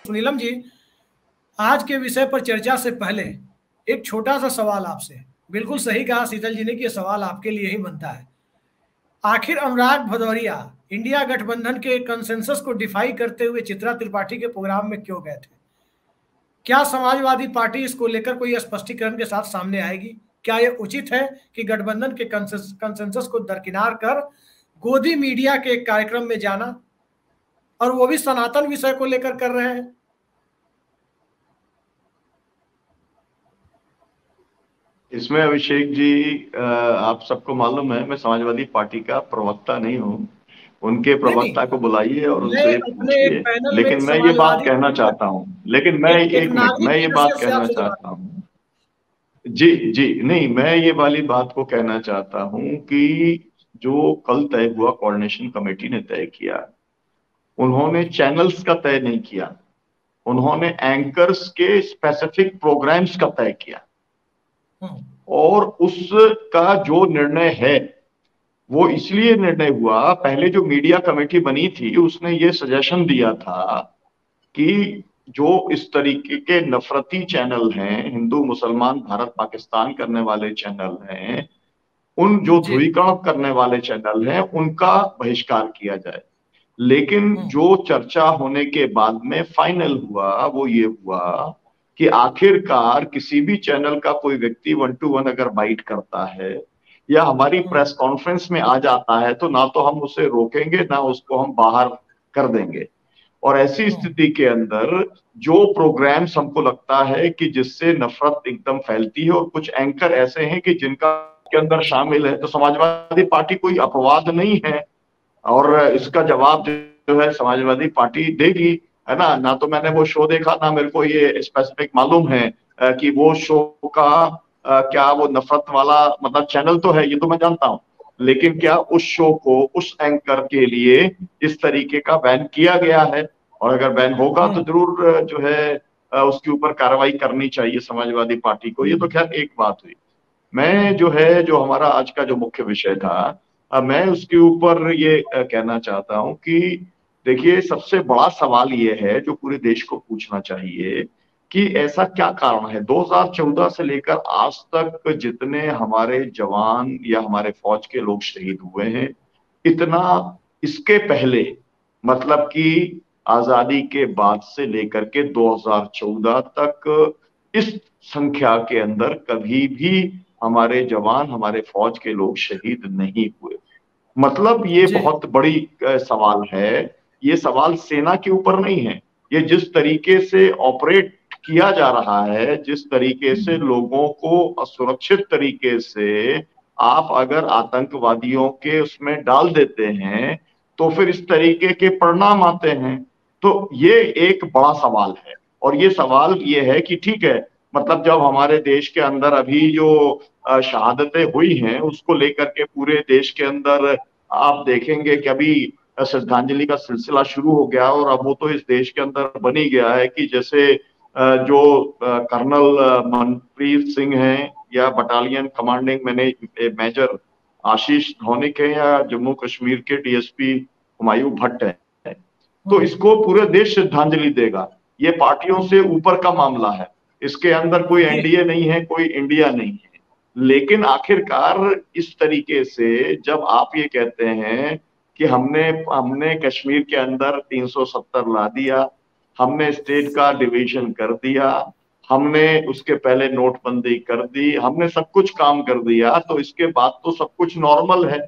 नीलम जी, आज के विषय पर चर्चा से पहले एक छोटा सा सवाल आपसे। बिल्कुल सही कहा शीतल जी ने कि यह सवाल आपके लिए ही बनता है। आखिर अनुराग भदौरिया इंडिया गठबंधन के कंसेंसस को डिफाई करते हुए चित्रा त्रिपाठी के प्रोग्राम में क्यों गए थे? क्या समाजवादी पार्टी इसको लेकर कोई स्पष्टीकरण के साथ सामने आएगी? क्या यह उचित है कि गठबंधन के कंसेंसस को दरकिनार कर गोदी मीडिया के एक कार्यक्रम में जाना, और वो भी सनातन विषय को लेकर कर रहे हैं? इसमें अभिषेक जी, आप सबको मालूम है मैं समाजवादी पार्टी का प्रवक्ता नहीं हूँ। उनके नहीं नहीं, प्रवक्ता को बुलाइए और मैं उनसे अपने एक पूछिए। पैनल में लेकिन मैं ये बात समाजवादी कहना पार्टी चाहता हूँ, लेकिन मैं एक एक मिनट, नागरिक मैं की ये बात हैसियत से कहना आपसे बात। चाहता हूँ। जी जी, नहीं, मैं ये वाली बात को कहना चाहता हूँ कि जो कल तय हुआ कोऑर्डिनेशन कमेटी ने तय किया, उन्होंने चैनल्स का तय नहीं किया, उन्होंने एंकर्स के स्पेसिफिक प्रोग्राम्स का तय किया। और उसका जो निर्णय है वो इसलिए निर्णय हुआ, पहले जो मीडिया कमेटी बनी थी उसने ये सजेशन दिया था कि जो इस तरीके के नफरती चैनल हैं, हिंदू मुसलमान भारत पाकिस्तान करने वाले चैनल हैं, उन जो जी। ध्रुवीकरण करने वाले चैनल हैं, उनका बहिष्कार किया जाए। लेकिन जो चर्चा होने के बाद में फाइनल हुआ वो ये हुआ कि आखिरकार किसी भी चैनल का कोई व्यक्ति 1-to-1 अगर बाइट करता है या हमारी प्रेस कॉन्फ्रेंस में आ जाता है, तो ना तो हम उसे रोकेंगे ना उसको हम बाहर कर देंगे। और ऐसी स्थिति के अंदर जो प्रोग्राम्स हमको लगता है कि जिससे नफरत एकदम फैलती है और कुछ एंकर ऐसे हैं कि जिनका के अंदर शामिल है, तो समाजवादी पार्टी कोई अपवाद नहीं है और इसका जवाब जो है समाजवादी पार्टी देगी, है ना। ना तो मैंने वो शो देखा, ना मेरे को ये स्पेसिफिक मालूम है कि वो शो का क्या वो नफरत वाला मतलब चैनल तो है, ये तो मैं जानता हूँ, लेकिन क्या उस शो को उस एंकर के लिए इस तरीके का बैन किया गया है? और अगर बैन होगा तो जरूर जो है उसके ऊपर कार्रवाई करनी चाहिए समाजवादी पार्टी को। ये तो खैर एक बात हुई। मैं जो है, जो हमारा आज का जो मुख्य विषय था, मैं उसके ऊपर ये कहना चाहता हूं कि देखिए, सबसे बड़ा सवाल ये है जो पूरे देश को पूछना चाहिए कि ऐसा क्या कारण है 2014 से लेकर आज तक जितने हमारे जवान या हमारे फौज के लोग शहीद हुए हैं, इतना इसके पहले मतलब कि आजादी के बाद से लेकर के 2014 तक इस संख्या के अंदर कभी भी हमारे जवान, हमारे फौज के लोग शहीद नहीं हुए। मतलब ये बहुत बड़ी सवाल है। ये सवाल सेना के ऊपर नहीं है, ये जिस तरीके से ऑपरेट किया जा रहा है, जिस तरीके से लोगों को असुरक्षित तरीके से आप अगर आतंकवादियों के उसमें डाल देते हैं तो फिर इस तरीके के परिणाम आते हैं। तो ये एक बड़ा सवाल है। और ये सवाल ये है कि ठीक है, मतलब जब हमारे देश के अंदर अभी जो शहादतें हुई हैं उसको लेकर के पूरे देश के अंदर आप देखेंगे कि अभी श्रद्धांजलि का सिलसिला शुरू हो गया और अब वो तो इस देश के अंदर बन ही गया है कि जैसे जो कर्नल मनप्रीत सिंह हैं या बटालियन कमांडिंग मेजर आशीष धौनिक है या जम्मू कश्मीर के डीएसपी हुमायूं भट्ट है, तो इसको पूरे देश श्रद्धांजलि देगा। ये पार्टियों से ऊपर का मामला है, इसके अंदर कोई एनडीए नहीं है, कोई इंडिया नहीं है। लेकिन आखिरकार इस तरीके से जब आप ये कहते हैं कि हमने कश्मीर के अंदर 370 ला दिया, हमने स्टेट का डिवीजन कर दिया, हमने उसके पहले नोटबंदी कर दी, हमने सब कुछ काम कर दिया, तो इसके बाद तो सब कुछ नॉर्मल है।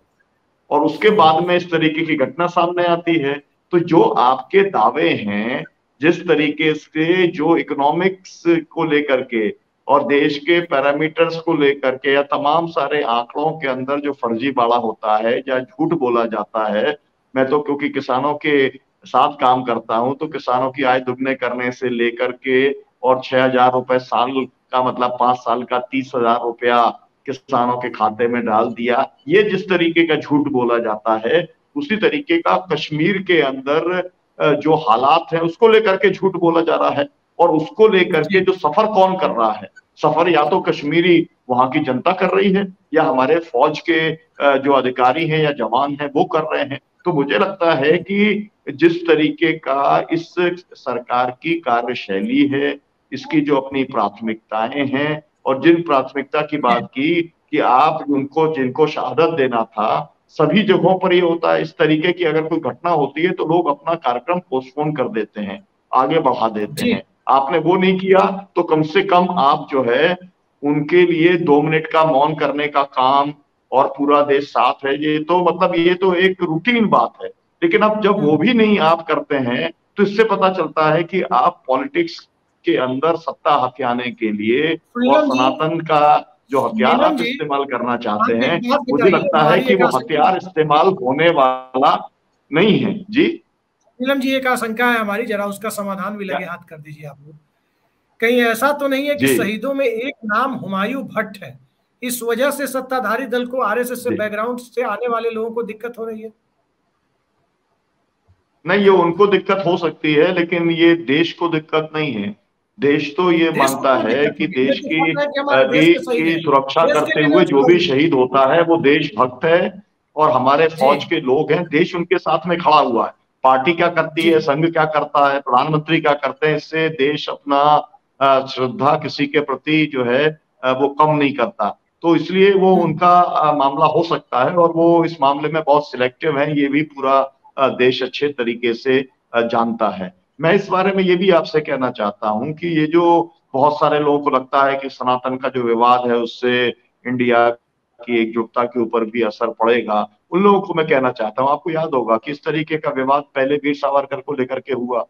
और उसके बाद में इस तरीके की घटना सामने आती है। तो जो आपके दावे हैं, जिस तरीके से जो इकोनॉमिक्स को लेकर के और देश के पैरामीटर्स को लेकर के या तमाम सारे आंकड़ों के अंदर जो फर्जीवाड़ा होता है या झूठ बोला जाता है, मैं तो क्योंकि किसानों के साथ काम करता हूं, तो किसानों की आय दुगने करने से लेकर के और 6,000 रुपए साल का मतलब 5 साल का 30,000 रुपया किसानों के खाते में डाल दिया, ये जिस तरीके का झूठ बोला जाता है, उसी तरीके का कश्मीर के अंदर जो हालात है उसको लेकर के झूठ बोला जा रहा है। और उसको लेकर के जो सफर कौन कर रहा है, सफर या तो कश्मीरी वहां की जनता कर रही है या हमारे फौज के जो अधिकारी हैं या जवान हैं वो कर रहे हैं। तो मुझे लगता है कि जिस तरीके का इस सरकार की कार्यशैली है, इसकी जो अपनी प्राथमिकताएं हैं, और जिन प्राथमिकता की बात की कि आप उनको जिनको शहादत देना था, सभी जगहों पर ये होता है इस तरीके की अगर कोई घटना होती है तो लोग अपना कार्यक्रम पोस्टपोन कर देते हैं, आगे बढ़ा देते जी। हैं। आपने वो नहीं किया तो कम से कम आप जो है उनके लिए 2 मिनट का मौन करने का काम, और पूरा देश साथ है, ये तो मतलब ये तो एक रूटीन बात है। लेकिन अब जब वो भी नहीं आप करते हैं तो इससे पता चलता है कि आप पॉलिटिक्स के अंदर सत्ता हथियाने के लिए और नीलम जी, सनातन का जो हथियार नीलम आप जी, इस्तेमाल करना चाहते आप हैं, एक बात मुझे बताइए, लगता है हमारी कि एक वो आशंका, हथियार इस्तेमाल होने वाला नहीं है। जी नीलम जी एक आशंका है हमारी, जरा उसका समाधान भी क्या? लगे हाथ कर दीजिए आप लोग। कहीं ऐसा तो नहीं है कि जी शहीदों में एक नाम हुमायूं भट्ट है, इस वजह से सत्ताधारी दल को आरएसएस से जी बैकग्राउंड से आने वाले लोगों को दिक्कत हो रही है? नहीं, ये उनको दिक्कत हो सकती है लेकिन ये देश को दिक्कत नहीं है। देश तो ये देश को मानता क्यों है दिक्कत कि होगी? ये देश तो की सच है कि हमारे देश के शहीद की हैं, सुरक्षा देश के करते लिए हुए मैं जो भी छोड़ूंगा। शहीद होता है वो देशभक्त है, और हमारे जी। फौज के लोग हैं, देश उनके साथ में खड़ा हुआ है। पार्टी क्या करती जी। है, संघ क्या करता है, प्रधानमंत्री क्या करते हैं, इससे देश अपना श्रद्धा किसी के प्रति जो है वो कम नहीं करता। तो इसलिए वो उनका मामला हो सकता है, और वो इस मामले में बहुत सिलेक्टिव है, ये भी पूरा देश अच्छे तरीके से जानता है। मैं इस बारे में ये भी आपसे कहना चाहता हूं कि ये जो बहुत सारे लोगों को लगता है कि सनातन का जो विवाद है उससे इंडिया की एकजुटता के ऊपर भी असर पड़ेगा, उन लोगों को मैं कहना चाहता हूं, आपको याद होगा कि इस तरीके का विवाद पहले वीर सावरकर को लेकर के हुआ,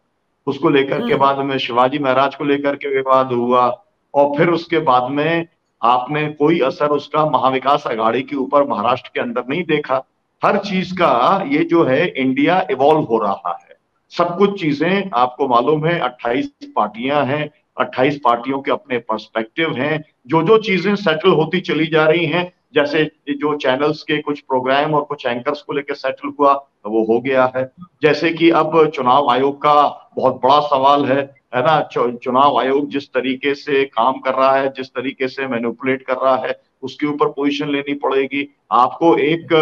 उसको लेकर के बाद में शिवाजी महाराज को लेकर के विवाद हुआ, और फिर उसके बाद में आपने कोई असर उसका महाविकास आघाड़ी के ऊपर महाराष्ट्र के अंदर नहीं देखा। हर चीज का ये जो है इंडिया इवॉल्व हो रहा है, सब कुछ चीजें आपको मालूम है, 28 पार्टियां हैं, 28 पार्टियों के अपने पर्सपेक्टिव हैं, जो जो चीजें सेटल होती चली जा रही हैं, जैसे जो चैनल्स के कुछ प्रोग्राम और कुछ एंकर्स को लेकर सेटल हुआ तो वो हो गया है। जैसे कि अब चुनाव आयोग का बहुत बड़ा सवाल है ना, चुनाव आयोग जिस तरीके से काम कर रहा है, जिस तरीके से मैनिपुलेट कर रहा है, उसके ऊपर पोजीशन लेनी पड़ेगी आपको। एक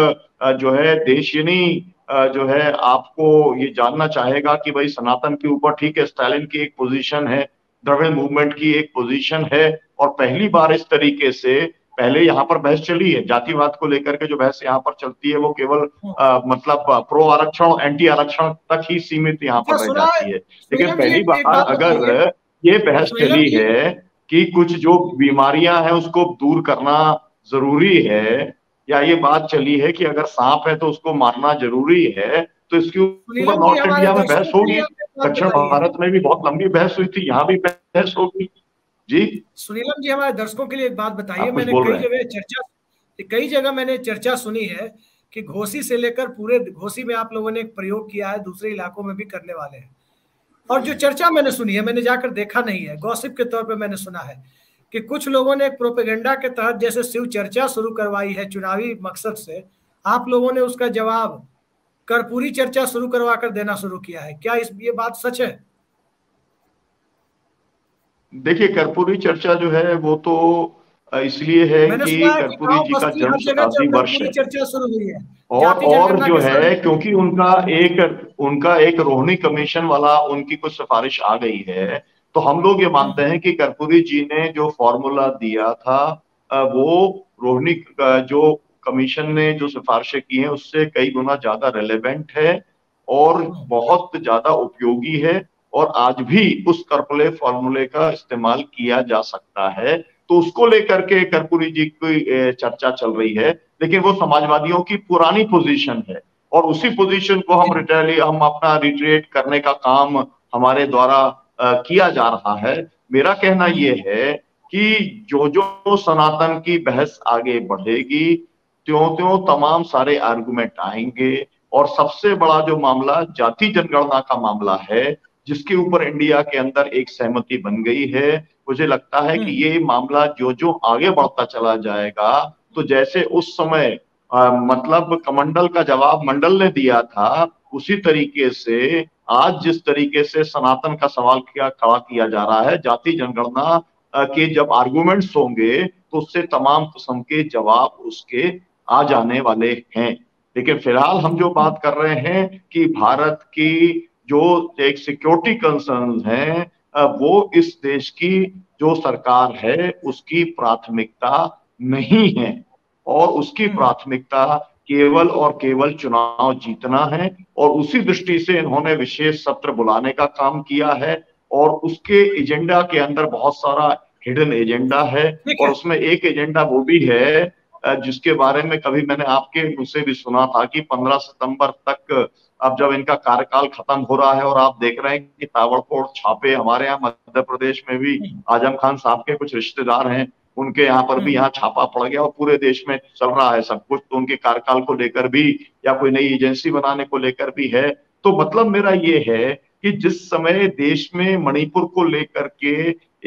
जो है देश, यानी जो है आपको ये जानना चाहेगा कि भाई सनातन के ऊपर ठीक है, स्टालिन की एक पोजीशन है, द्रविड़ मूवमेंट की एक पोजीशन है, और पहली बार इस तरीके से पहले यहाँ पर बहस चली है, जातिवाद को लेकर के जो बहस यहाँ पर चलती है वो केवल मतलब प्रो आरक्षण एंटी आरक्षण तक ही सीमित यहाँ अच्छा पर रह सुना है, जाती है। लेकिन सुनीलम जी पहली एक बार बात बताइए, अगर ये बहस सुनीलम चली जी। है कि कुछ जो बीमारियां हैं उसको दूर करना जरूरी है, या ये बात चली है कि अगर सांप है तो उसको मारना जरूरी है, तो इसके ऊपर सुनीलम जी नॉर्थ हमारे इंडिया में बहस दर्शकों के लिए होगी। आप एक बात दक्षिण बताइए, भारत में भी बहुत लंबी बहस हुई थी, यहाँ भी बहस होगी। जी सुनीलम जी हमारे दर्शकों के लिए एक बात बताइए। आप कुछ मैंने बोल कई रहे हैं? जगह चर्चा, कई जगह मैंने चर्चा सुनी है कि घोसी से लेकर पूरे, घोसी में आप लोगों ने एक प्रयोग किया है, दूसरे इलाकों में भी करने वाले हैं। और जो चर्चा मैंने सुनी है, मैंने जाकर देखा नहीं है, गॉसिप के तौर पे मैंने सुना है कि कुछ लोगों ने एक प्रोपेगेंडा के तहत जैसे शिव चर्चा शुरू करवाई है चुनावी मकसद से, आप लोगों ने उसका जवाब कर्पूरी चर्चा शुरू करवा कर देना शुरू किया है। क्या इस ये बात सच है? देखिए, कर्पूरी चर्चा जो है वो तो इसलिए है मैंने कि सुना है कि कर्पूरी गांव जी का बस्ती जन्म हर जगह शताब्दी वर्ष कर्पूरी है। चर्चा शुरू हुई है, और जाति और जनगणना जो के है साथ। क्योंकि उनका एक रोहिणी कमीशन वाला उनकी कुछ सिफारिश आ गई है, तो हम लोग ये मानते हैं कि कर्पूरी जी ने जो फॉर्मूला दिया था वो रोहिणी जो कमीशन ने जो सिफारिशें की हैं उससे कई गुना ज्यादा रेलेवेंट है और बहुत ज्यादा उपयोगी है, और आज भी उस कर्पूरी फॉर्मूले का इस्तेमाल किया जा सकता है। तो उसको लेकर के कर्पूरी जी की चर्चा चल रही है, लेकिन वो समाजवादियों की पुरानी पोजीशन है, और उसी पोजीशन को हम अपना रिट्रेट करने का काम हमारे द्वारा किया जा रहा है। मेरा कहना ये है कि जो जो सनातन की बहस आगे बढ़ेगी, त्यों त्यों तमाम सारे आर्गुमेंट आएंगे, और सबसे बड़ा जो मामला जाति जनगणना का मामला है, जिसके ऊपर इंडिया के अंदर एक सहमति बन गई है, मुझे लगता है कि ये मामला जो जो आगे बढ़ता चला जाएगा, तो जैसे उस समय मतलब कमंडल का जवाब मंडल ने दिया था, उसी तरीके से आज जिस तरीके से सनातन का सवाल खड़ा किया जा रहा है, जाति जनगणना के जब आर्गुमेंट्स होंगे तो उससे तमाम किस्म के जवाब उसके आ जाने वाले हैं। लेकिन फिलहाल हम जो बात कर रहे हैं कि भारत की जो एक सिक्योरिटी कंसर्न है, वो इस देश की जो सरकार है उसकी प्राथमिकता नहीं है, और उसकी प्राथमिकता केवल और केवल चुनाव जीतना है। और उसी दृष्टि से इन्होंने विशेष सत्र बुलाने का काम किया है, और उसके एजेंडा के अंदर बहुत सारा हिडन एजेंडा है। ठीक और है। उसमें एक एजेंडा वो भी है जिसके बारे में कभी मैंने आपके मुंह से भी सुना था कि 15 सितंबर तक, अब जब इनका कार्यकाल खत्म हो रहा है और आप देख रहे हैं कि ताबड़तोड़ छापे हमारे यहाँ मध्य प्रदेश में भी, आजम खान साहब के कुछ रिश्तेदार हैं उनके यहाँ पर भी यहाँ छापा पड़ गया, और पूरे देश में चल रहा है सब कुछ, तो उनके कार्यकाल को लेकर भी या कोई नई एजेंसी बनाने को लेकर भी है। तो मतलब मेरा ये है कि जिस समय देश में मणिपुर को लेकर के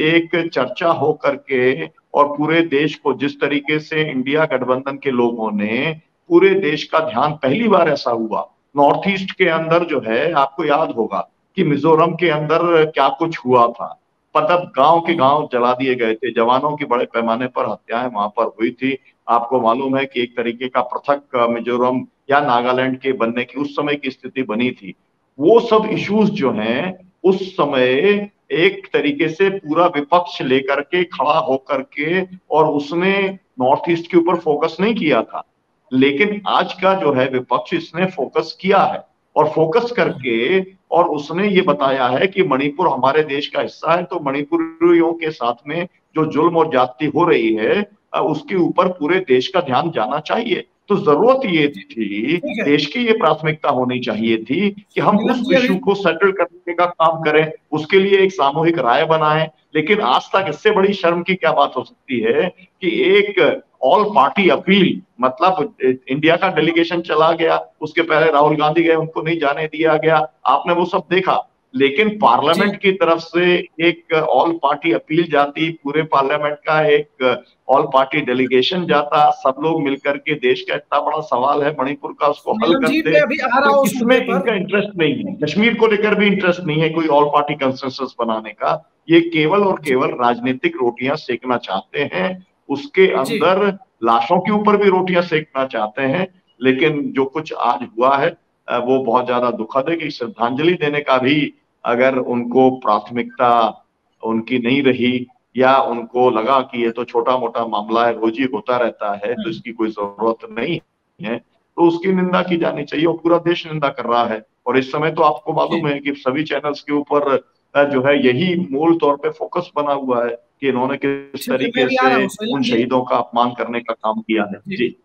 एक चर्चा हो करके, और पूरे देश को जिस तरीके से इंडिया गठबंधन के लोगों ने, पूरे देश का ध्यान, पहली बार ऐसा हुआ नॉर्थ ईस्ट के अंदर जो है, आपको याद होगा कि मिजोरम के अंदर क्या कुछ हुआ था, मतलब गांव के गांव जला दिए गए थे, जवानों की बड़े पैमाने पर हत्याएं वहां पर हुई थी। आपको मालूम है कि एक तरीके का पृथक मिजोरम या नागालैंड के बनने की उस समय की स्थिति बनी थी। वो सब इश्यूज जो हैं उस समय एक तरीके से पूरा विपक्ष लेकर के खड़ा होकर के, और उसने नॉर्थ ईस्ट के ऊपर फोकस नहीं किया था। लेकिन आज का जो है विपक्ष, इसने फोकस किया है, और फोकस करके और उसने ये बताया है कि मणिपुर हमारे देश का हिस्सा है, तो मणिपुरियों के साथ में जो जुल्म और ज्यादती हो रही है उसके ऊपर पूरे देश का ध्यान जाना चाहिए। तो जरूरत ये थी, ठीक है देश की ये प्राथमिकता होनी चाहिए थी कि हम नीलम उस जी, अभी इश्यू को सेटल करने का काम करें, उसके लिए एक सामूहिक राय बनाएं। लेकिन आज तक इससे बड़ी शर्म की क्या बात हो सकती है कि एक ऑल पार्टी अपील, मतलब इंडिया का डेलीगेशन चला गया, उसके पहले राहुल गांधी गए, उनको नहीं जाने दिया गया, आपने वो सब देखा। लेकिन जी पार्लियामेंट की तरफ से एक ऑल पार्टी अपील जाती, पूरे पार्लियामेंट का एक ऑल पार्टी डेलीगेशन जाता, सब लोग मिलकर के देश का इतना बड़ा सवाल है मणिपुर का, उसको हल नीलम जी, करते। मैं अभी आ रहा तो हूँ उस इसमें मुद्दे पर। इनका इंटरेस्ट नहीं है, कश्मीर को लेकर भी इंटरेस्ट नहीं है कोई ऑल पार्टी कंसेंसस बनाने का। ये केवल और जी केवल राजनीतिक रोटियां सेकना चाहते हैं, उसके जी अंदर लाशों के ऊपर भी रोटियां सेकना चाहते हैं। लेकिन जो कुछ आज हुआ है वो बहुत ज्यादा दुखद है कि श्रद्धांजलि देने का भी अगर उनको प्राथमिकता उनकी नहीं रही, या उनको लगा कि ये तो छोटा मोटा मामला है, रोज ही होता रहता है, तो इसकी कोई जरूरत नहीं है, तो उसकी निंदा की जानी चाहिए, और पूरा देश निंदा कर रहा है। और इस समय तो आपको जी मालूम है कि सभी चैनल्स के ऊपर जो है यही मूल तौर पे फोकस बना हुआ है कि इन्होंने किस ठीक है, मैं तरीके अभी आ से रहा हूँ उन नीलम जी। शहीदों का अपमान करने का काम किया है। जी जी।